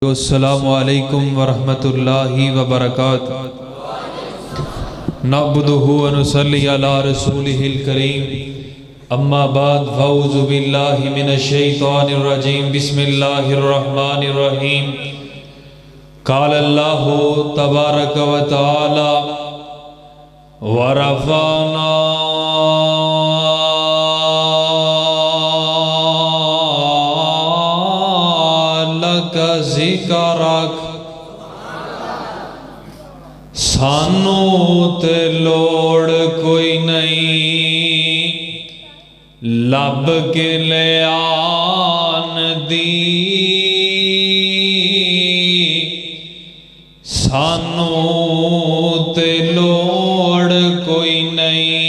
السلام علیکم ورحمۃ اللہ وبرکاتہ نعبدہ ونصلی علی رسولہ الکریم اما بعد فاعوذ باللہ من الشیطان الرجیم بسم اللہ الرحمن الرحیم قال اللہ تبارک و تعالی ورفعنا ذکرک سانو تے لوڑ کوئی نہیں لب کے لے آن دی سانو تے لوڑ کوئی نہیں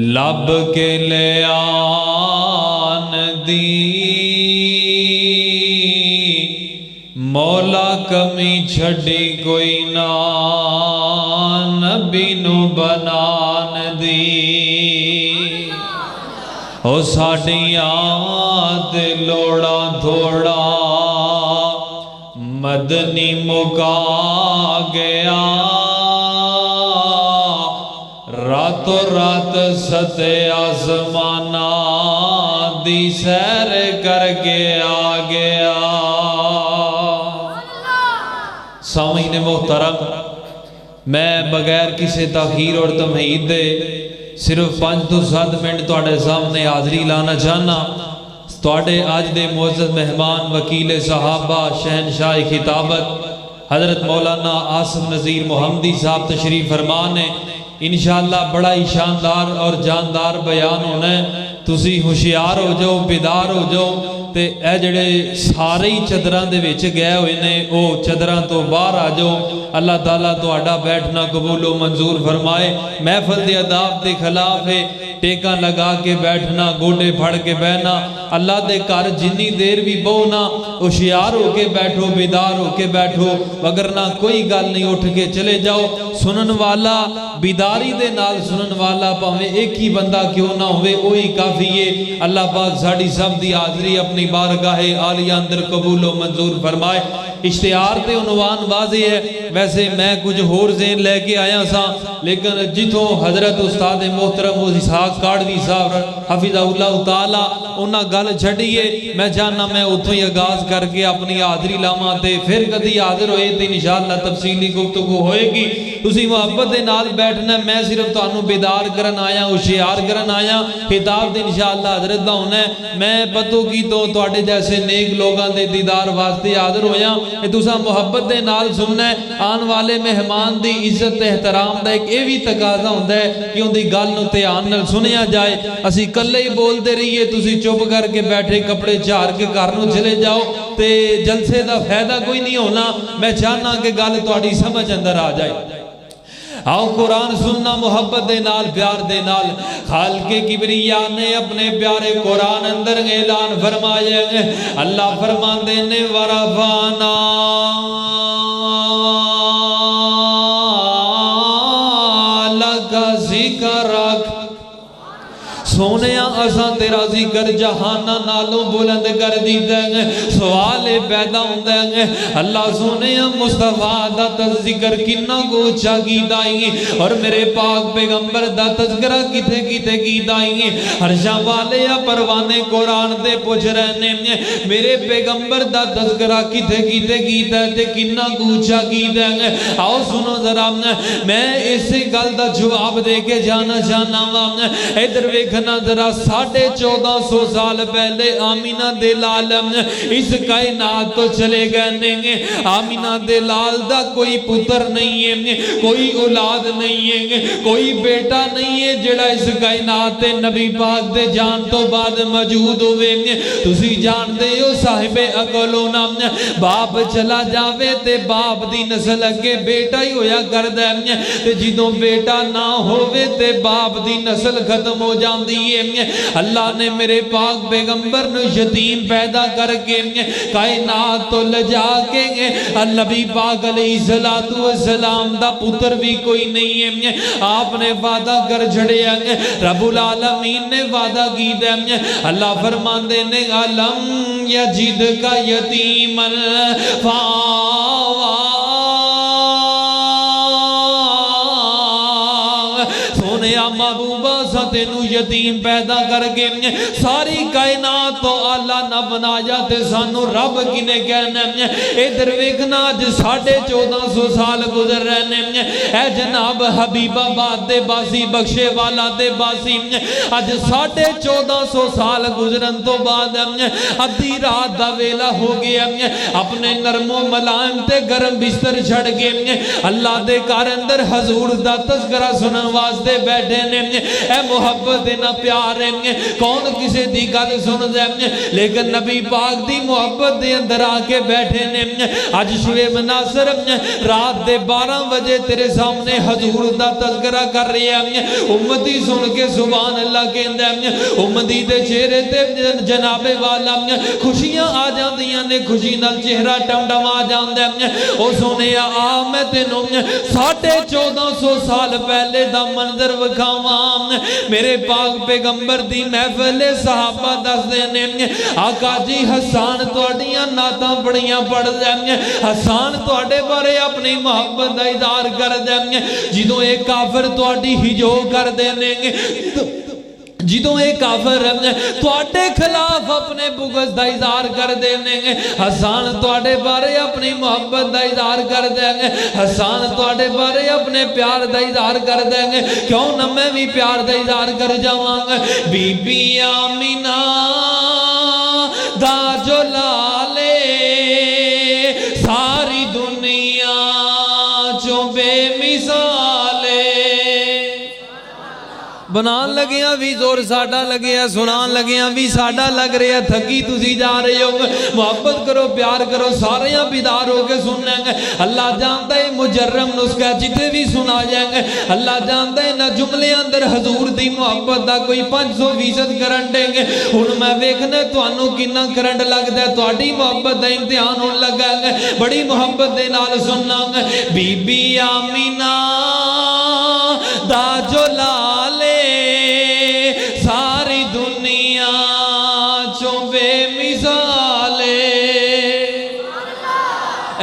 لب کے لے آن دی مولا کمی چھڑی کوئی نہ نبی نو بنان دی او ساڑیاں تے لوڑا تھوڑا مدنی مکا گیا راتوں رات ستے آسمانہ دی سیر کر کے آ گیا سامعین محترم میں بغیر کسی تاخیر اور تمہید دے صرف 5 تو 7 منٹ تواڈے سامنے حاضری لانا چاہنا تواڈے آج دے معزز مہمان وکیل صحابہ شہنشاہ خطابت حضرت مولانا عاصم نذیر محمدی صاحب تشریف فرمان ہے انشاءاللہ بڑا ہی شاندار اور جاندار بیان ہونا ہے تسی ہوشیار ہو جاؤ بیدار ہو جاؤ تے اے جڑے سارے ہی چدران دے وچ گئے ہوئے نے او چدران تو باہر آ جاؤ اللہ تعالیٰ تو آڈا بیٹھنا قبول و منظور فرمائے محفل دے اداب دے خلاف ہے ٹیکاں لگا کے بیٹھنا گوڑے پھڑ کے بہنا اللہ دے کار جنی دیر بھی بہنا ہوشیار ہو کے بیٹھو بیدار ہو کے بیٹھو وگرنہ کوئی گل نہیں اٹھ کے چلے جاؤ سنن والا بیداری دے نال سنن والا پاویں ایک ہی بندہ کیوں نہ ہوئے وہی کافی ہے اللہ پاک ساڑی سب دی حاضری اپنی بارگاہ عالیہ اندر قبول و منظور فرمائے اشتہار تے عنوان واضح ہے ویسے میں کچھ ہور ذہن لے کے آیا سا لیکن جتوں حضرت استاد محترم اسحاق کاڑوی صاحب حفظہ اللہ تعالی انہاں گل چھڑیے میں جاننا میں اتھوں ہی آغاز کر کے اپنی حاضری لاواں تے پھر کدی حاضر ہوئے تے انشاءاللہ تفصیلی گفتگو ہوئے گی تسی محبت دے نال بیٹھنا میں صرف تانوں بیدار کرن آیا ہوشیار کرن آیا خطاب دے انشاءاللہ حضرت دا ہونا ہے میں پتو کی تو تواڈے جیسے نیک لوگاں دے دیدار واسطے حاضر ہویا کہ تساں محبت دے نال سننا ہے آن والے مہمان دی عزت احترام دا ایک ایوی تقاضا ہوندا ہے کہ ان دی گل نو دھیان نال سنیا جائے اسی کلے ہی بول دے رہیے تسی چپ کر کے بیٹھے کپڑے چار کے گھر نو چلے جاؤ تے جلسے دا فائدہ کوئی نہیں ہونا میں چاہنا کہ گل تہاڈی سمجھ اندر آ جائے آؤ قرآن سننا محبت دے نال پیار دے نال خالق کبریاء نے اپنے پیارے قرآن اندر اعلان فرمائے اللہ فرمان دینے ورفعنا لک ذکرک سونیا اساں تیرا ذکر جہانا نالوں بلند کر دی دیں سوال پیدا ہوں دیں اللہ سونیا مصطفیٰ دا تذکر کنہ کو اچھا کی دائیں اور میرے پاک پیغمبر دا تذکرہ کتے کتے کی دائیں ہر شاہ والے یا پروانے قرآن دے پوچھ رہنے میرے پیغمبر دا تذکرہ کتے کتے کی دائیں کنہ کو اچھا کی دیں آؤ سنو ذرا میں اسی گل دا جواب دے کے جانا چاہنا ادھر ویکھنا ذرا 1450 سال پہلے آمینہ دے لال اس کائنات تو چلے گئے نہیں آمینہ دے لال دا کوئی پتر نہیں ہے کوئی اولاد نہیں ہے کوئی بیٹا نہیں ہے جڑا اس کائنات نبی پاک دے جان تو بعد موجود ہوئے تسی جان دے ہو صاحب عقلونا باپ چلا جاوے تے باپ دی نسل اگے بیٹا ہی ہویا کر دے تے جدوں بیٹا نہ ہووے تے باپ دی نسل ختم ہو جاندی ہے اللہ اللہ نے میرے پاک پیغمبر نو یتیم پیدا کر کے کائنات تو لجا کے نبی پاک علیہ السلام دا پتر بھی کوئی نہیں ہے. آپ نے وعدہ کر چھڑیا رب العالمین نے وعدہ کی دے. اللہ فرماندے نے علم یجد کا یتیمن فاوا. سونیا محبوبہ سا تینو یتیم پیدا کر کے ساری کائنات تو اللہ نہ بنایا تے سانو رب کنے کہنا. ادھر ویکھنا اج 1450 سال گزر رہے. اے جناب حبیب آباد دے باسی بخشے والا دے باسی اج 1450 سال گزرن تو بعد ادھی رات دا ویلا ہو گیا. اپنے نرم و ملائم تے گرم بستر چھڑ کے اللہ دے گھر اندر حضور دا تذکرہ سنن واسطے بیٹھے نے. اے محبت نہ پیار ہے کون کسی دی گل سن دے لیکن نبی پاک دی محبت دے اندر آ کے بیٹھے نے. اج شعیب ناصر رات دے 12 بجے تیرے سامنے حضور دا تذکرہ کر رہی ہے. امتی سن کے سبحان اللہ کہندا ہے. امتی دے چہرے تے جناب والا خوشیاں آ جاندیاں نے, خوشی نال چہرہ ٹمٹما جاندا ہے. او سونیا آ میں تینوں 1450 سال پہلے دا منظر وکھاواں. میرے پاک پیغمبر دی محفل صحابہ دس دینے آقا جی حسان تواڈیاں نعتاں بڑیاں پڑھ دے. حسان تواڈے بارے اپنی محبت دا اظہار کر دے. جدوں ایک کافر تواڈی ہجو کر دینے جدوں ایک کافر تواڈے خلاف اپنے بغض دا اظہار کر دینے حسان تواڈے بارے اپنی محبت دا اظہار کر دیں گے. حسان تواڈے بارے اپنے پیار دا اظہار کر دیں گے. کیوں نہ میں بھی پیار دا اظہار کر جاواں گا. بی بی آمینہ دا جو لالے ساری دنیا جو بے مثالے. بنان لگیاں بھی زور ساڈا لگیا, سنان لگیاں بھی ساڈا لگ رہا. تھکی تسی جا رہے ہو. محبت کرو, پیار کرو, ساریاں بیدار ہو کے سنیں گے. اللہ جانتا ہے مجرم نسخہ جتے بھی سنا جائیں گے. اللہ جانتا ہے نہ جملے اندر حضور دی محبت دا کوئی 500% کرنٹ دیں گے. ہن میں ویکھنا تانوں کتنا کرنٹ لگدا ہے. تہاڈی محبت دا امتحان ہون لگا ہے. بڑی محبت دے نال سننا گے. بی بی آمینہ دا جو لالے ساری دنیا چو بے مثالے.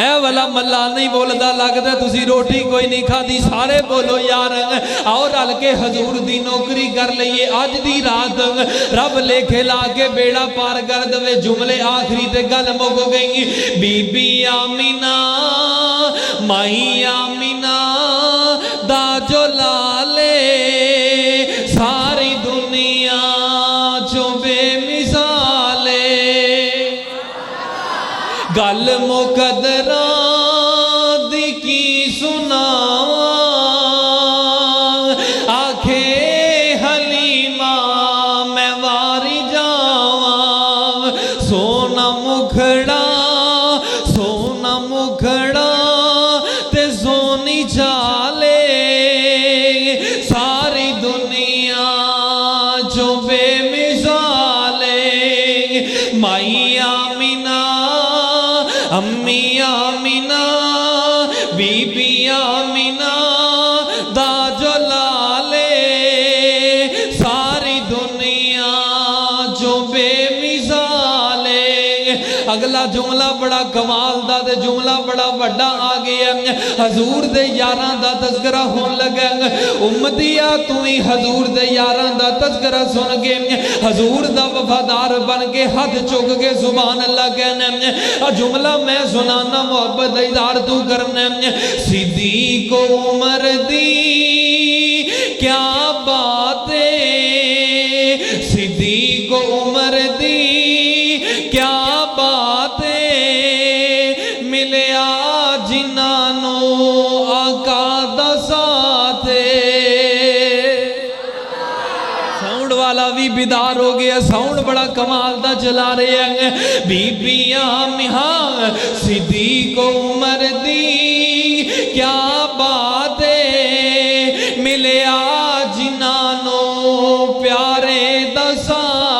اے والا ملا نہیں بولدا لگدا تسی روٹی کوئی نہیں کھادی. سارے بولو یار آؤ رل کے حضور دی نوکری کر لئیے. اج دی رات رب لے کھلا کے بیڑا پار کر دے. جملے آخری تے گل مک گئی. بی بی آمینہ مائی آمینہ دا جو لالے ساری دنیا جو بے مثالے. گل مقدرہ دی کی سناواں آکھے حلیمہ میں واری جاواں. سونا مکھڑا تے سونی چالے ساری دنیا جو بے مثالے. مائی آمینہ امی آمینہ بی بی آمینہ دا جو لالے ساری دنیا جو بے مثالے. اگلا جملہ بڑا کمال دا تے جملہ بڑا بڑا آگے ہے. حضور دے یاراں دا تذکرہ ہون لگا. امتیا تو ہی حضور دے یاراں دا تذکرہ سن کے حضور دا وفادار بن کے ہاتھ چک کے سبحان اللہ کہنا. جملہ میں سنانا محبت دا اظہار تو کرنا. صدیق عمر دی کیا بات ہے, صدیق عمر دی کیا بات ہے, ملیا جنانو آقا دا ساتھ. ساؤنڈ والا بھی بیدار ہو گیا. ساؤنڈ بڑا کمال دا چلا رہے ہیں. بی بی آمینہ صدیق عمر دی کیا بات ہے, ملیا جنانو پیارے دا ساتھ.